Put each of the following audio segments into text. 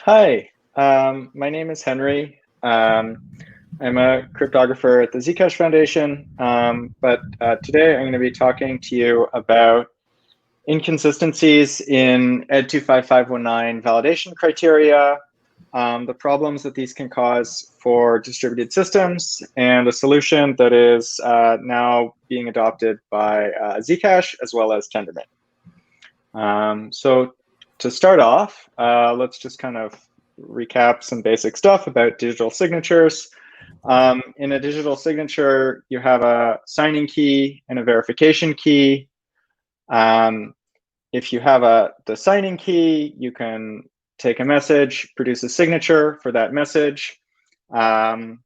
Hi, my name is Henry. I'm a cryptographer at the Zcash Foundation, but today I'm going to be talking to you about inconsistencies in Ed25519 validation criteria, the problems that these can cause for distributed systems, and a solution that is now being adopted by Zcash as well as Tendermint. So to start off, let's just kind of recap some basic stuff about digital signatures. In a digital signature, you have a signing key and a verification key. If you have the signing key, you can take a message, produce a signature for that message, and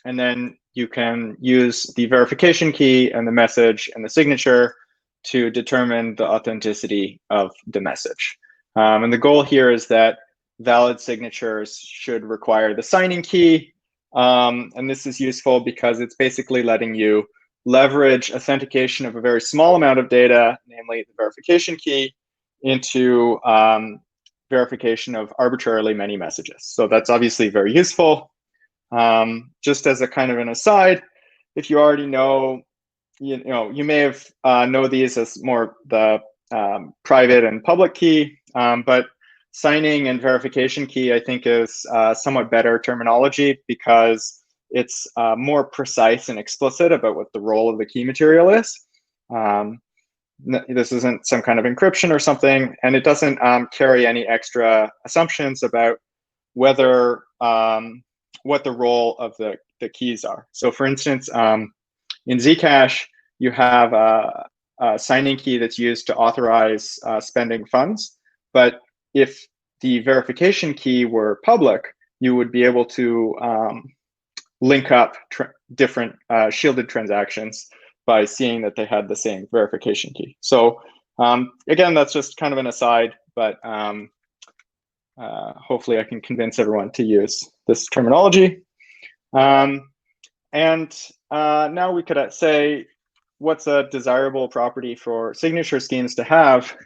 then you can use the verification key and the message and the signature to determine the authenticity of the message. And the goal here is that valid signatures should require the signing key. And this is useful because it's basically letting you leverage authentication of a very small amount of data, namely the verification key, into verification of arbitrarily many messages. So that's obviously very useful. Just as a kind of an aside, if you already know, you may have know these as more the private and public key, but signing and verification key, I think, is somewhat better terminology because it's more precise and explicit about what the role of the key material is. This isn't some kind of encryption or something, and it doesn't carry any extra assumptions about whether what the role of the keys are. So for instance, in Zcash, you have a signing key that's used to authorize spending funds. But if the verification key were public, you would be able to link up different shielded transactions by seeing that they had the same verification key. So again, that's just kind of an aside, but hopefully I can convince everyone to use this terminology. And now we could say, what's a desirable property for signature schemes to have?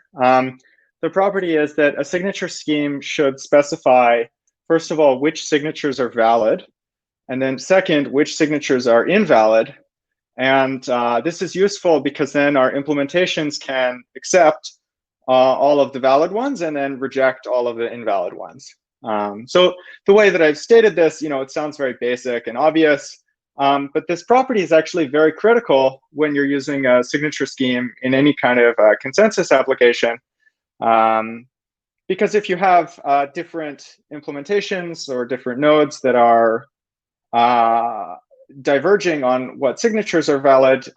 The property is that a signature scheme should specify, first of all, which signatures are valid, and then second, which signatures are invalid. And this is useful because then our implementations can accept all of the valid ones and then reject all of the invalid ones. So the way that I've stated this, it sounds very basic and obvious, but this property is actually very critical when you're using a signature scheme in any kind of consensus application. Because if you have different implementations or different nodes that are diverging on what signatures are valid,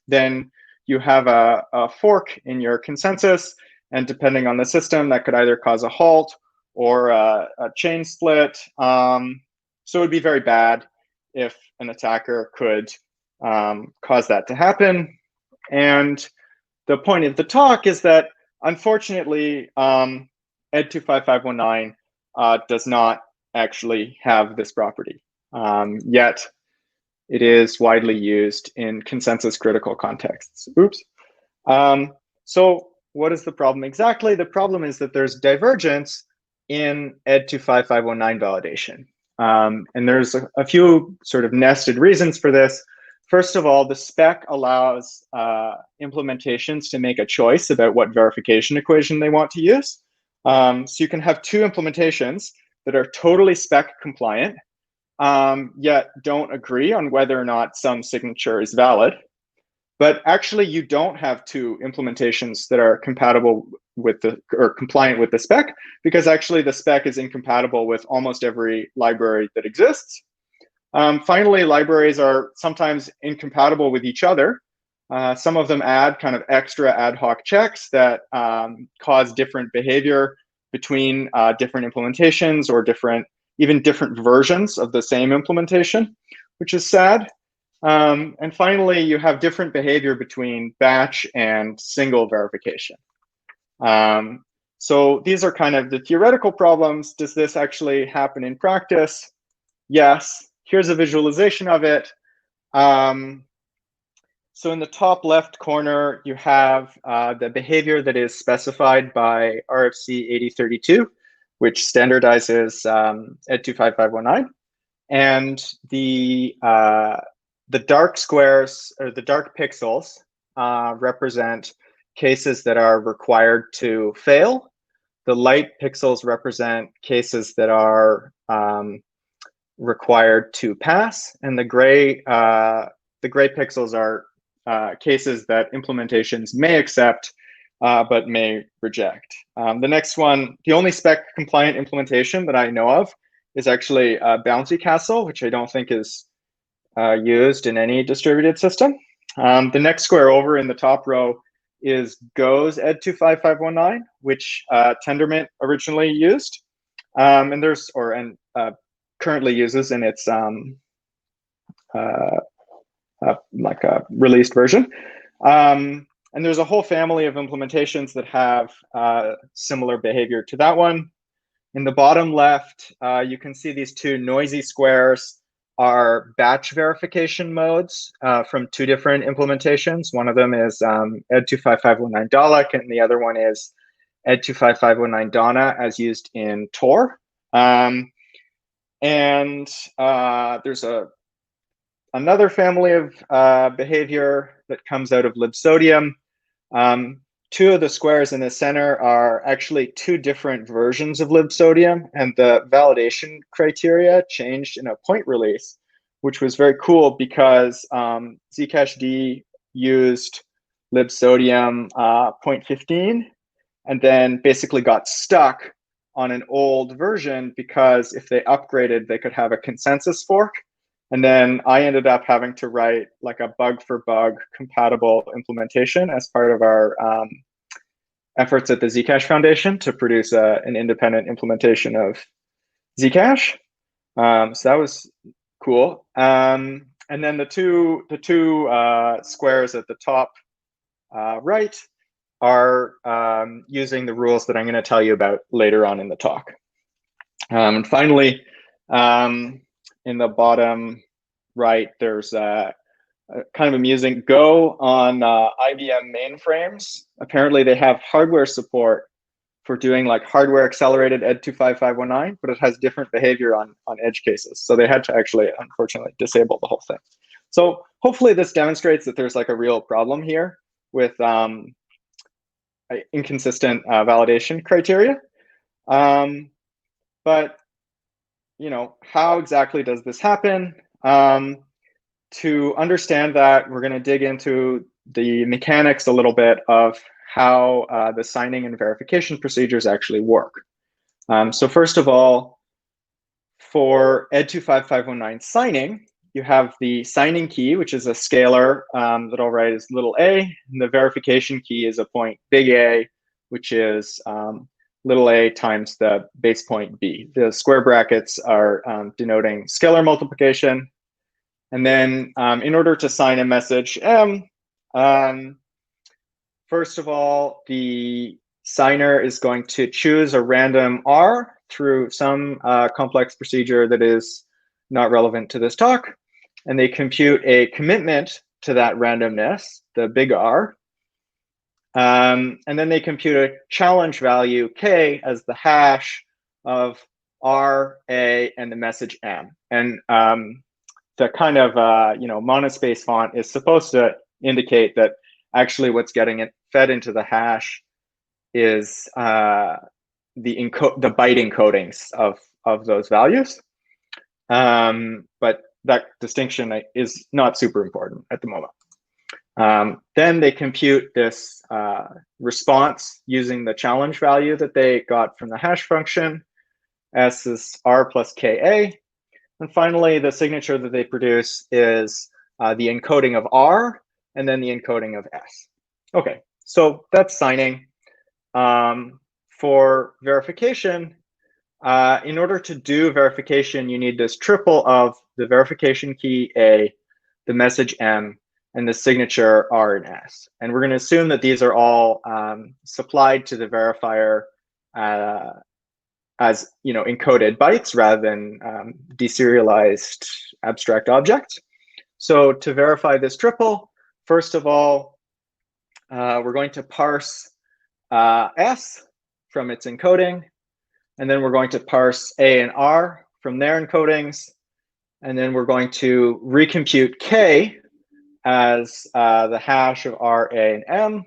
then you have a fork in your consensus, and depending on the system, that could either cause a halt or a chain split. So it would be very bad if an attacker could cause that to happen. And the point of the talk is that, unfortunately, Ed25519 does not actually have this property, yet it is widely used in consensus critical contexts. Oops. So what is the problem exactly? The problem is that there's divergence in Ed25519 validation. And there's a few sort of nested reasons for this. First of all, the spec allows implementations to make a choice about what verification equation they want to use. So you can have two implementations that are totally spec compliant, yet don't agree on whether or not some signature is valid. But actually, you don't have two implementations that are compatible with or compliant with the spec, because actually the spec is incompatible with almost every library that exists. Finally, libraries are sometimes incompatible with each other. Some of them add kind of extra ad hoc checks that cause different behavior between different implementations or even different versions of the same implementation, which is sad. And finally, you have different behavior between batch and single verification. So these are kind of the theoretical problems. Does this actually happen in practice? Yes. Here's a visualization of it. So in the top left corner, you have the behavior that is specified by RFC 8032. which standardizes Ed25519. And the dark squares, or the dark pixels, represent cases that are required to fail. The light pixels represent cases that are required to pass, and the gray pixels are cases that implementations may accept but may reject. The next one, the only spec compliant implementation that I know of is actually Bounty Castle, which I don't think is used in any distributed system. The next square over in the top row is Go's Ed25519, which Tendermint originally used, and currently uses in its like a released version. And there's a whole family of implementations that have similar behavior to that one. In the bottom left, you can see these two noisy squares are batch verification modes from two different implementations. One of them is Ed25519 Dalek, and the other one is Ed25519 Donna as used in Tor. And there's another family of behavior that comes out of libsodium. Two of the squares in the center are actually two different versions of libsodium, and the validation criteria changed in a point release, which was very cool because Zcash D used libsodium 0.15 and then basically got stuck on an old version because if they upgraded, they could have a consensus fork. And then I ended up having to write like a bug for bug compatible implementation as part of our efforts at the Zcash Foundation to produce an independent implementation of Zcash. So that was cool. And then the two squares at the top right are using the rules that I'm going to tell you about later on in the talk. And finally, in the bottom right, there's kind of amusing Go on IBM mainframes. Apparently, they have hardware support for doing like hardware accelerated Ed25519, but it has different behavior on edge cases. So they had to actually, unfortunately, disable the whole thing. So hopefully this demonstrates that there's like a real problem here with inconsistent validation criteria. But you know, how exactly does this happen? To understand that, we're going to dig into the mechanics a little bit of how the signing and verification procedures actually work. So first of all, for Ed25519 signing, you have the signing key, which is a scalar that I'll write as little a, and the verification key is a point big A, which is little a times the base point b. The square brackets are denoting scalar multiplication. And then in order to sign a message M, first of all, the signer is going to choose a random R through some complex procedure that is not relevant to this talk. And they compute a commitment to that randomness, the big R. And then they compute a challenge value K as the hash of R, A, and the message M. And the kind of monospace font is supposed to indicate that actually what's getting it fed into the hash is the byte encodings of those values. But that distinction is not super important at the moment. Then they compute this response using the challenge value that they got from the hash function. S is R plus KA. And finally, the signature that they produce is the encoding of R and then the encoding of S. Okay, so that's signing. For verification, in order to do verification, you need this triple of the verification key A, the message M, and the signature R and S. And we're going to assume that these are all supplied to the verifier as encoded bytes rather than deserialized abstract objects. So to verify this triple, first of all, we're going to parse S from its encoding. and then we're going to parse A and R from their encodings, and then we're going to recompute K as the hash of R, A, and M,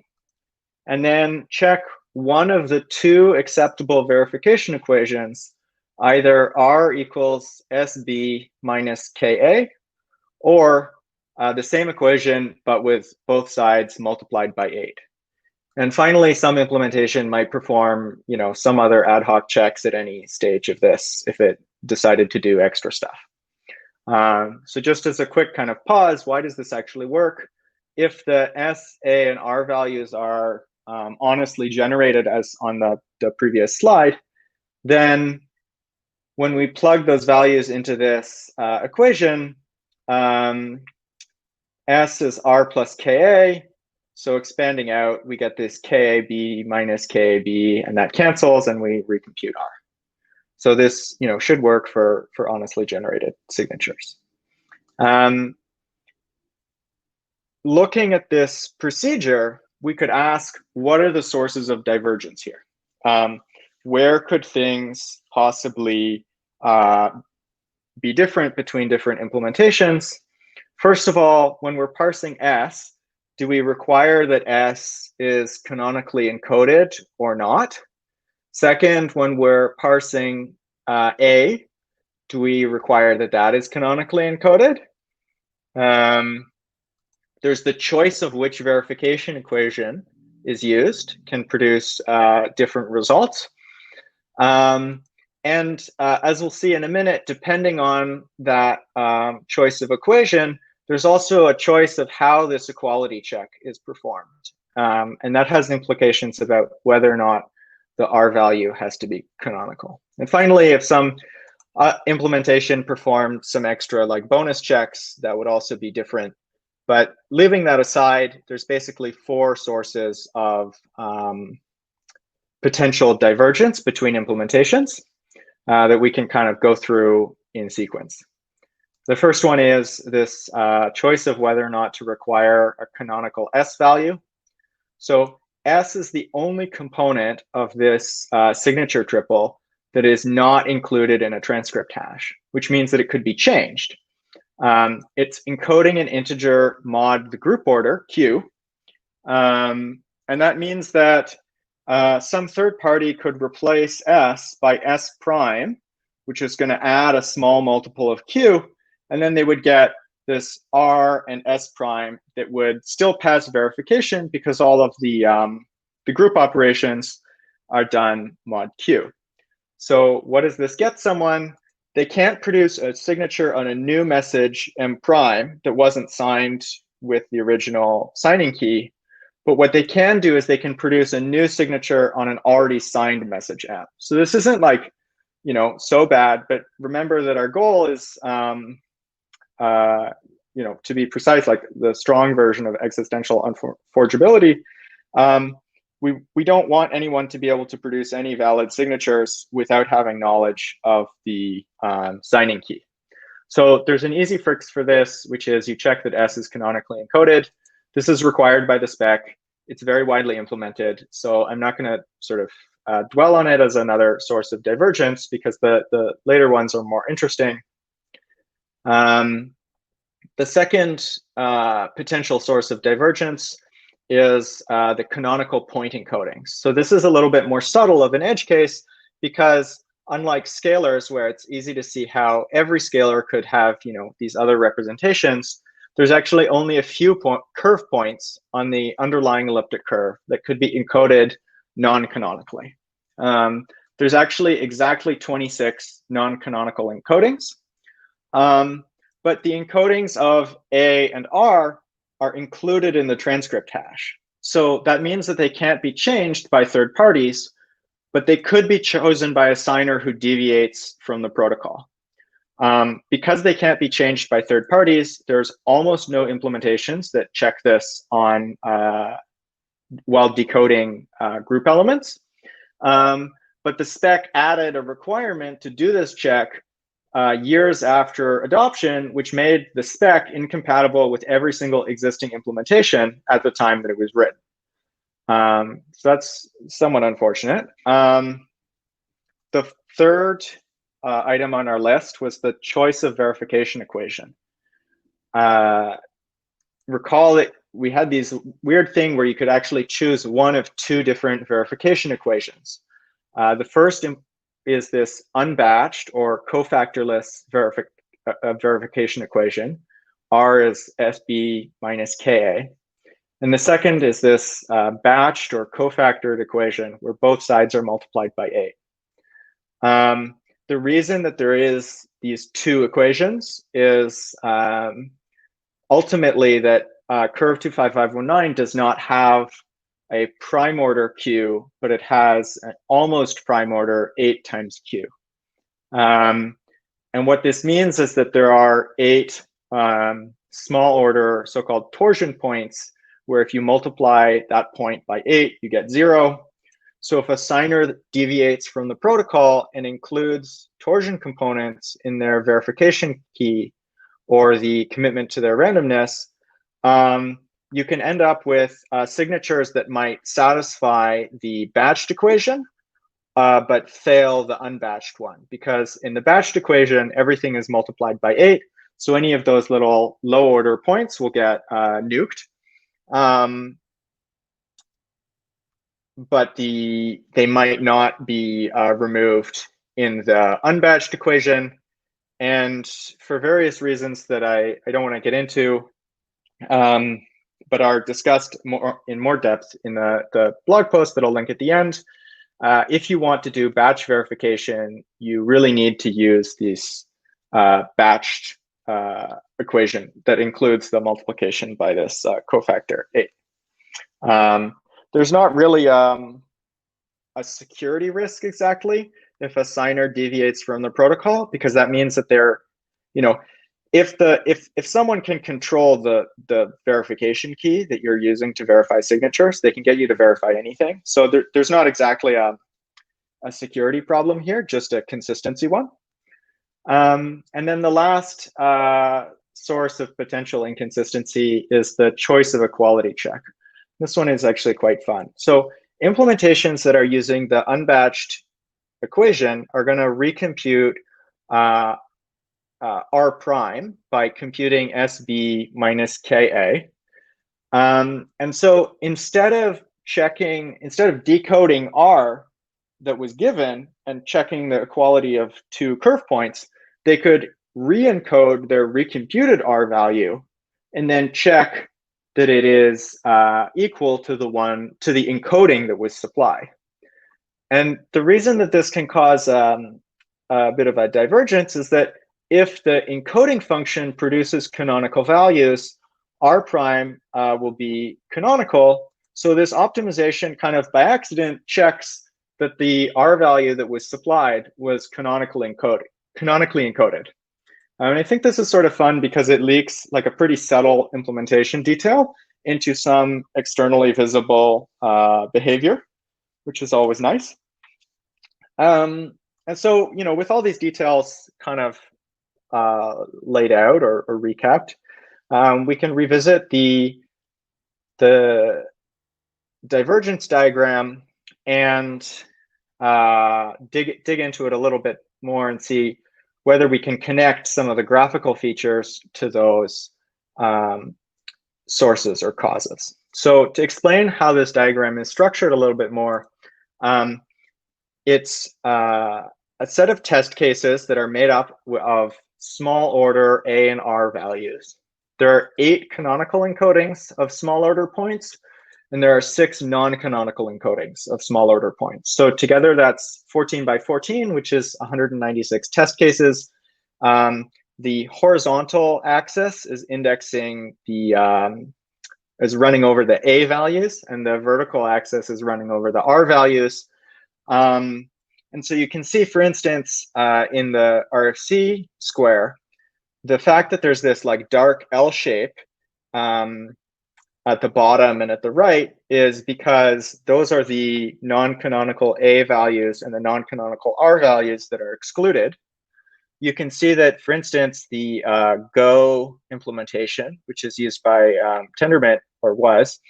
and then check one of the two acceptable verification equations, either R equals SB minus KA, or the same equation, but with both sides multiplied by 8. And finally, some implementation might perform, some other ad hoc checks at any stage of this if it decided to do extra stuff. So just as a quick kind of pause, why does this actually work? If the S, A, and R values are honestly generated as on the previous slide, then when we plug those values into this equation, S is R plus KA. So expanding out, we get this KAB minus KAB, and that cancels, and we recompute R. So this, should work for honestly generated signatures. Looking at this procedure, we could ask, what are the sources of divergence here? Where could things possibly be different between different implementations? First of all, when we're parsing S, do we require that S is canonically encoded or not? Second, when we're parsing A, do we require that that is canonically encoded? There's the choice of which verification equation is used, can produce different results. And as we'll see in a minute, depending on that choice of equation, there's also a choice of how this equality check is performed. And that has implications about whether or not the R value has to be canonical. And finally, if some implementation performed some extra like bonus checks, that would also be different. But leaving that aside, there's basically 4 sources of potential divergence between implementations that we can kind of go through in sequence. The first one is this choice of whether or not to require a canonical S value. So S is the only component of this signature triple that is not included in a transcript hash, which means that it could be changed. It's encoding an integer mod the group order, Q. And that means that some third party could replace S by S prime, which is going to add a small multiple of Q. And then they would get this R and S prime that would still pass verification because all of the group operations are done mod Q. So what does this get someone? They can't produce a signature on a new message M prime that wasn't signed with the original signing key. But what they can do is they can produce a new signature on an already signed message M. So this isn't like, so bad, but remember that our goal is, to be precise, like the strong version of existential unforgeability. We don't want anyone to be able to produce any valid signatures without having knowledge of the signing key. So there's an easy fix for this, which is you check that S is canonically encoded. This is required by the spec. It's very widely implemented. So I'm not going to sort of dwell on it as another source of divergence because the later ones are more interesting. The second potential source of divergence is the canonical point encodings. So this is a little bit more subtle of an edge case because unlike scalars where it's easy to see how every scalar could have these other representations, there's actually only a few curve points on the underlying elliptic curve that could be encoded non-canonically. There's actually exactly 26 non-canonical encodings. But the encodings of A and R are included in the transcript hash. So that means that they can't be changed by third parties, but they could be chosen by a signer who deviates from the protocol. Because they can't be changed by third parties, there's almost no implementations that check this on while decoding group elements. But the spec added a requirement to do this check years after adoption, which made the spec incompatible with every single existing implementation at the time that it was written. So that's somewhat unfortunate. The third item on our list was the choice of verification equation. Recall that we had these weird thing where you could actually choose one of two different verification equations. The first is this unbatched or cofactorless verification equation. R is SB minus KA. And the second is this batched or cofactored equation where both sides are multiplied by A. The reason that there is these two equations is ultimately that curve 25519 does not have a prime order Q, but it has an almost prime order 8 times Q. And what this means is that there are 8 small order so-called torsion points, where if you multiply that point by 8, you get 0. So if a signer deviates from the protocol and includes torsion components in their verification key or the commitment to their randomness, you can end up with signatures that might satisfy the batched equation, but fail the unbatched one, because in the batched equation, everything is multiplied by 8. So any of those little low order points will get nuked. But they might not be removed in the unbatched equation. And for various reasons that I don't want to get into, but are discussed in more depth in the blog post that I'll link at the end, if you want to do batch verification, you really need to use this batched equation that includes the multiplication by this cofactor 8. There's not really a security risk exactly if a signer deviates from the protocol, because that means that they're, if someone can control the verification key that you're using to verify signatures, they can get you to verify anything. So there's not exactly a security problem here, just a consistency one. And then the last source of potential inconsistency is the choice of equality check. This one is actually quite fun. So implementations that are using the unbatched equation are going to recompute R prime by computing SB minus KA. And so instead of decoding R that was given and checking the equality of two curve points, they could re-encode their recomputed R value and then check that it is equal to the encoding that was supplied. And the reason that this can cause a bit of a divergence is that if the encoding function produces canonical values, R prime will be canonical. So this optimization kind of by accident checks that the R value that was supplied was canonically encoded. And I think this is sort of fun because it leaks like a pretty subtle implementation detail into some externally visible behavior, which is always nice. And so, with all these details kind of laid out or recapped, we can revisit the divergence diagram and dig into it a little bit more and see whether we can connect some of the graphical features to those sources or causes. So to explain how this diagram is structured a little bit more, it's a set of test cases that are made up of small order A and R values. There are 8 canonical encodings of small order points, and there are 6 non-canonical encodings of small order points. So together that's 14 by 14, which is 196 test cases. The horizontal axis is indexing is running over the A values, and the vertical axis is running over the R values. And so you can see, for instance, in the RFC square, the fact that there's this like dark L shape at the bottom and at the right is because those are the non-canonical A values and the non-canonical R values that are excluded. You can see that, for instance, the Go implementation, which is used by Tendermint, or was,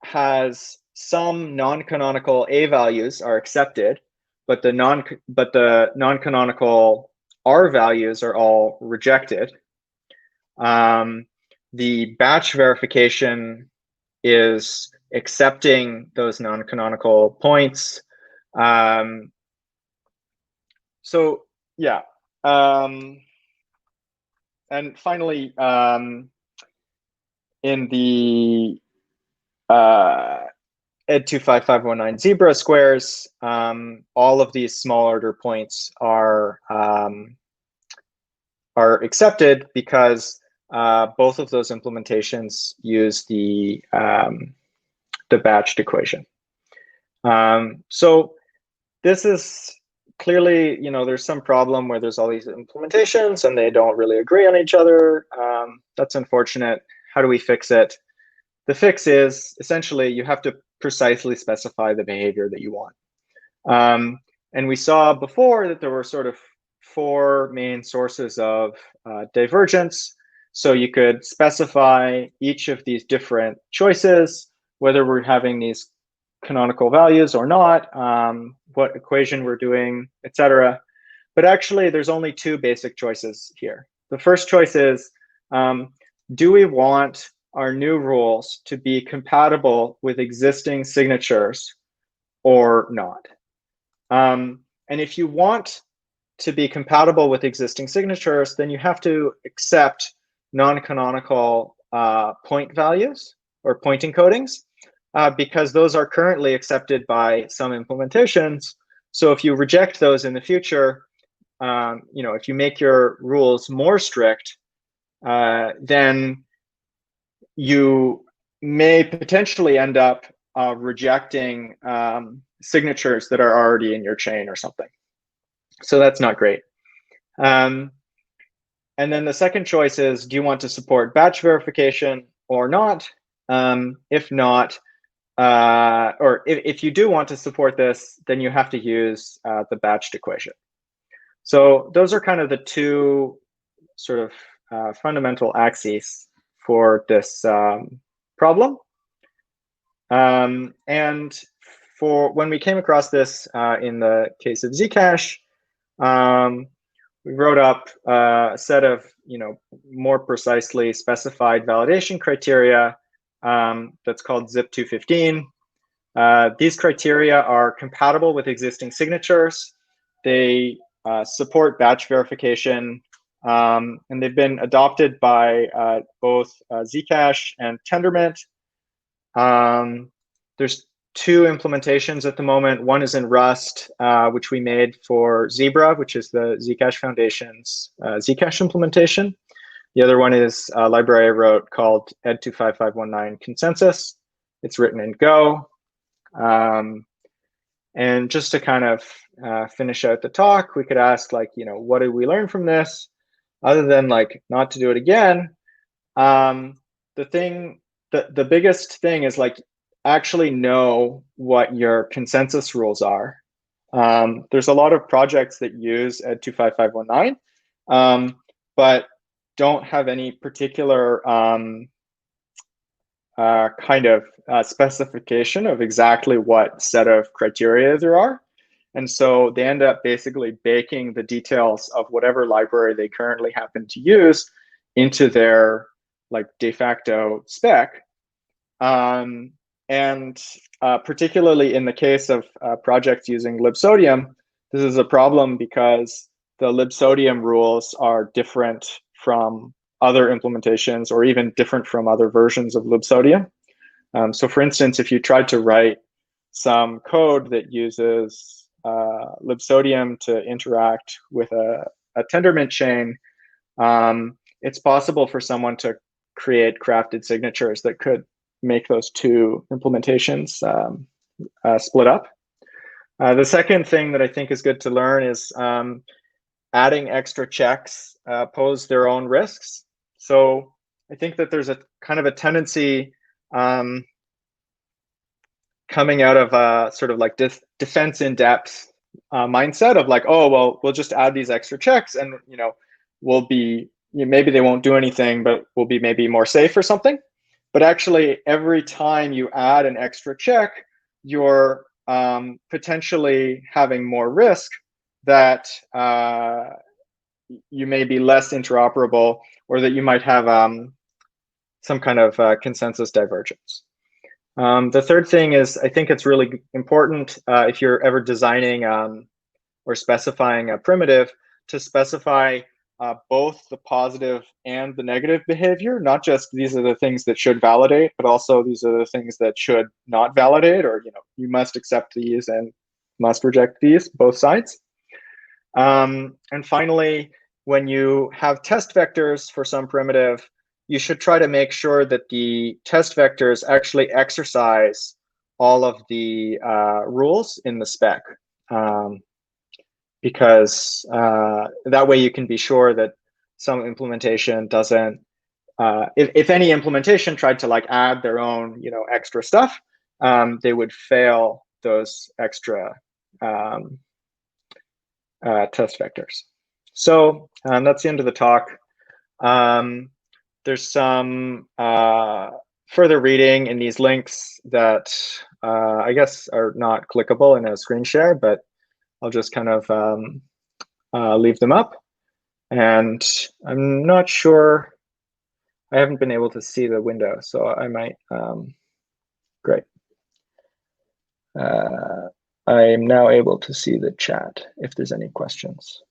has some non-canonical A values are accepted, but the non-canonical R values are all rejected. The batch verification is accepting those non-canonical points. So yeah. And finally, in the Ed25519 zebra squares, all of these small order points are accepted because both of those implementations use the batched equation. So this is clearly, there's some problem where there's all these implementations and they don't really agree on each other. That's unfortunate. How do we fix it? The fix is essentially you have to precisely specify the behavior that you want. And we saw before that there were sort of 4 main sources of divergence. So you could specify each of these different choices, whether we're having these canonical values or not, what equation we're doing, etc. But actually, there's only 2 basic choices here. The first choice is, do we want our new rules to be compatible with existing signatures or not? And if you want to be compatible with existing signatures, then you have to accept non-canonical point values or point encodings, because those are currently accepted by some implementations. So if you reject those in the future, if you make your rules more strict, then you may potentially end up rejecting signatures that are already in your chain or something. So that's not great. And then the second choice is, do you want to support batch verification or not? If not, or if you do want to support this, then you have to use the batched equation. So those are kind of the 2 sort of fundamental axes for this problem. And for when we came across this in the case of Zcash, we wrote up a set of more precisely specified validation criteria that's called ZIP215. These criteria are compatible with existing signatures. They support batch verification, and they've been adopted by both Zcash and Tendermint. There's 2 implementations at the moment. One is in Rust, which we made for Zebra, which is the Zcash Foundation's Zcash implementation. The other one is a library I wrote called Ed25519 Consensus. It's written in Go. And just to kind of finish out the talk, we could ask, what did we learn from this? Other than not to do it again, the biggest thing is actually know what your consensus rules are. There's a lot of projects that use Ed25519, but don't have any particular kind of specification of exactly what set of criteria there are. And so they end up basically baking the details of whatever library they currently happen to use into their de facto spec. And particularly in the case of projects using libsodium, this is a problem because the libsodium rules are different from other implementations or even different from other versions of libsodium. So for instance, if you tried to write some code that uses libsodium to interact with a Tendermint chain, it's possible for someone to create crafted signatures that could make those 2 implementations split up. The second thing that I think is good to learn is adding extra checks pose their own risks. So I think that there's a kind of a tendency coming out of a sort of defense in depth mindset of oh, well, we'll just add these extra checks and we'll be, maybe they won't do anything, but we'll be maybe more safe or something. But actually, every time you add an extra check, you're potentially having more risk that you may be less interoperable, or that you might have some kind of consensus divergence. The third thing is, I think it's really important if you're ever designing or specifying a primitive, to specify both the positive and the negative behavior, not just these are the things that should validate, but also these are the things that should not validate, or you must accept these and must reject these, both sides. And finally, when you have test vectors for some primitive, you should try to make sure that the test vectors actually exercise all of the rules in the spec. Because that way you can be sure that some implementation doesn't, if any implementation tried to like add their own extra stuff, they would fail those extra test vectors. So that's the end of the talk. There's some further reading in these links that I guess are not clickable in a screen share, but I'll just kind of leave them up. And I'm not sure, I haven't been able to see the window, so I might, great. I am now able to see the chat if there's any questions.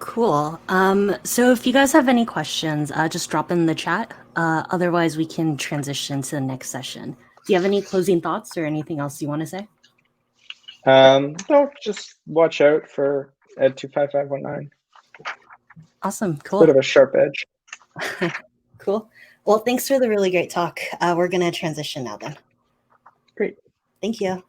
Cool. So if you guys have any questions, just drop in the chat. Otherwise, we can transition to the next session. Do you have any closing thoughts or anything else you want to say? No, just watch out for Ed25519. Awesome. Cool. Bit of a sharp edge. Cool. Well, thanks for the really great talk. We're going to transition now then. Great. Thank you.